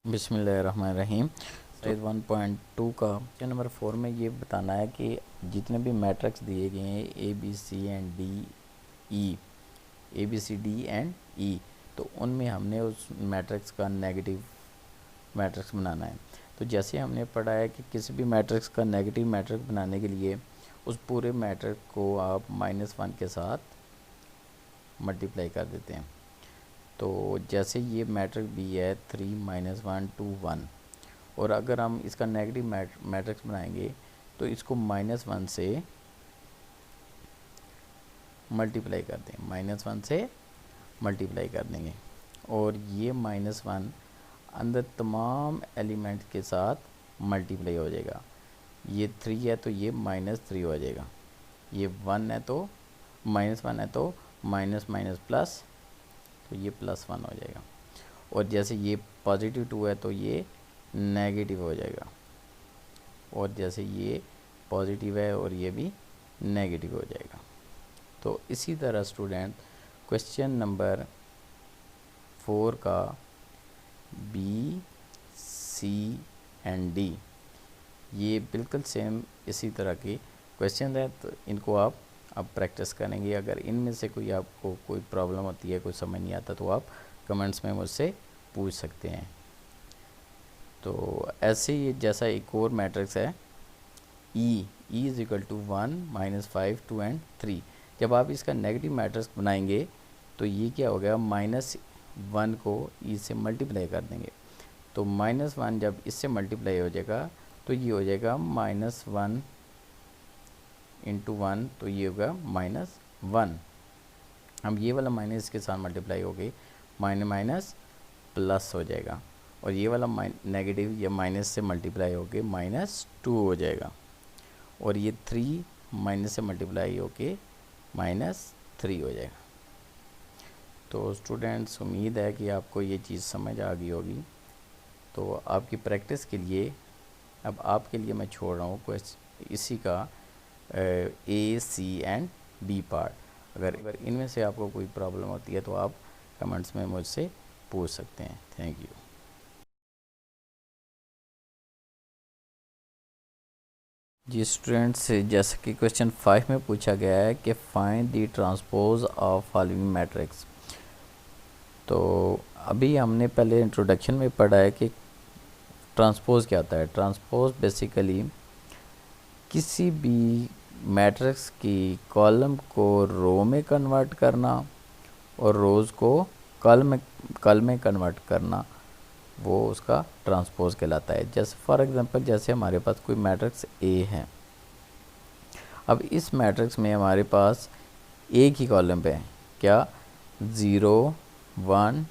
बिस्मिल्लाहिर्रहमानिर्रहीम। साइज 1.2 का question number 4 में ये बताना है कि जितने भी मैट्रिक्स दिए गए हैं A B C D and E, तो उनमें हमने उस मैट्रिक्स का नेगेटिव मैट्रिक्स बनाना है। तो जैसे हमने पढ़ा है कि किसी भी मैट्रिक्स का नेगेटिव मैट्रिक्स बनाने के लिए उस पूरे मैट्रिक्स को आप -1 के साथ मल्टीप्लाई कर देते हैं। तो जैसे ये मैट्रिक्स बी है 3 -1 2 1, और अगर हम इसका नेगेटिव मैट्रिक्स बनाएंगे तो इसको -1 से मल्टीप्लाई कर दें, -1 से मल्टीप्लाई कर देंगे, और ये -1 अंदर तमाम एलिमेंट के साथ मल्टीप्लाई हो जाएगा। ये 3 है तो ये -3 हो जाएगा, ये 1 है तो -1 है तो माइनस माइनस प्लस, तो ये +1 हो जाएगा। और जैसे ये +2 है तो ये नेगेटिव हो जाएगा, और जैसे ये पॉजिटिव है और ये भी नेगेटिव हो जाएगा। तो इसी तरह स्टूडेंट क्वेश्चन नंबर 4 का बी सी एंड डी ये बिल्कुल सेम इसी तरह के क्वेश्चन है, तो इनको आप अब प्रैक्टिस करेंगे। अगर इनमें से कोई आपको कोई प्रॉब्लम होती है, कोई समझ नहीं आता, तो आप कमेंट्स में मुझसे पूछ सकते हैं। तो ऐसे ही जैसा एक और मैट्रिक्स है E is equal to 1 -5 2 and 3। जब आप इसका नेगेटिव मैट्रिक्स बनाएंगे तो ये क्या हो गया, -1 को ई से मल्टीप्लाई कर देंगे। तो -1 जब इससे मल्टीप्लाई हो जाएगा तो ये हो जाएगा -1 इंटू 1, तो ये होगा -1। हम ये वाला माइनस इसके साथ मल्टीप्लाई हो गई, माइनस प्लस हो जाएगा, और ये वाला नेगेटिव या माइनस से मल्टीप्लाई हो के -2 हो जाएगा, और ये 3 माइनस से मल्टीप्लाई हो के -3 हो जाएगा। तो स्टूडेंट्स उम्मीद है कि आपको ये चीज़ समझ आ गई होगी। तो आपकी प्रैक्टिस के लिए अब आपके लिए मैं छोड़ रहा हूँ इसी का ए सी एंड डी पार्ट। अगर इनमें से आपको कोई प्रॉब्लम होती है तो आप कमेंट्स में मुझसे पूछ सकते हैं। Thank you. जी स्टूडेंट्स, जैसे कि क्वेश्चन 5 में पूछा गया है कि find the transpose of following matrix. तो अभी हमने पहले इंट्रोडक्शन में पढ़ा है कि ट्रांसपोज क्या होता है। ट्रांसपोज बेसिकली किसी भी मैट्रिक्स की कॉलम को रो में कन्वर्ट करना और रोज़ को कॉलम में कन्वर्ट करना, वो उसका ट्रांसपोज कहलाता है। जैसे फॉर एग्जांपल, जैसे हमारे पास कोई मैट्रिक्स ए है। अब इस मैट्रिक्स में हमारे पास एक ही कॉलम पे है, क्या, 0 1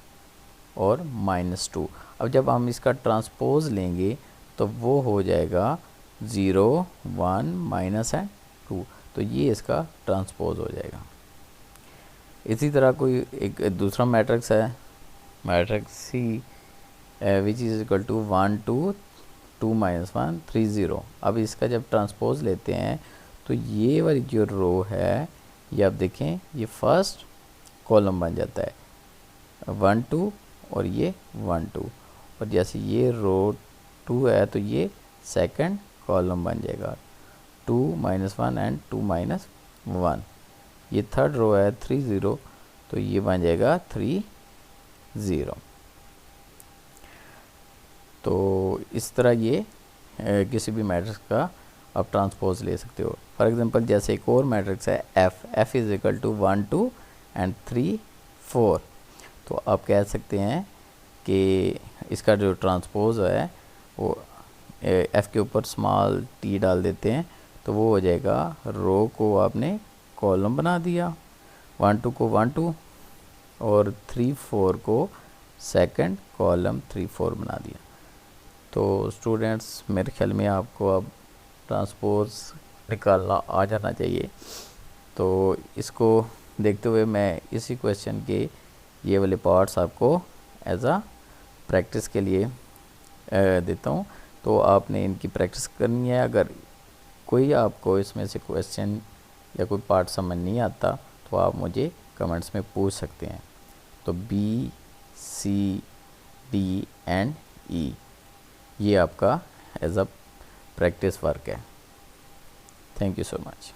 और -2। अब जब हम इसका ट्रांसपोज लेंगे तो वो हो जाएगा 0 1 -2, तो ये इसका ट्रांसपोज हो जाएगा। इसी तरह कोई एक दूसरा मैट्रिक्स है, matrix C which is equal to 1 2 2 -1 3 0। अब इसका जब ट्रांसपोज लेते हैं तो ये वाली जो रो है, ये आप देखें, ये फर्स्ट कॉलम बन जाता है 1 2, और ये 1 2, और जैसे ये रो 2 है तो ये सेकंड कॉलम बन जाएगा 2 -1 एंड 2 -1। ये थर्ड रो है 3 0, तो ये बन जाएगा 3 0। तो इस तरह ये किसी भी मैट्रिक्स का आप ट्रांसपोज ले सकते हो। फॉर एग्जांपल, जैसे एक और मैट्रिक्स है F is equal to 1 2 and 3 4। तो आप कह सकते हैं कि इसका जो ट्रांसपोज है वो एफ़ के ऊपर स्मॉल टी डाल देते हैं, तो वो हो जाएगा, रो को आपने कॉलम बना दिया, 1 2 को 1 2, और 3 4 को सेकंड कॉलम 3 4 बना दिया। तो स्टूडेंट्स, मेरे ख्याल में आपको अब ट्रांसपोज निकालना आ जाना चाहिए। तो इसको देखते हुए मैं इसी क्वेश्चन के ये वाले पार्ट्स आपको एज आ प्रैक्टिस के लिए देता हूँ। तो आपने इनकी प्रैक्टिस करनी है। अगर कोई आपको इसमें से क्वेश्चन या कोई पार्ट समझ नहीं आता तो आप मुझे कमेंट्स में पूछ सकते हैं। तो बी सी डी एंड ई। ये आपका एज अ प्रैक्टिस वर्क है। Thank you so much.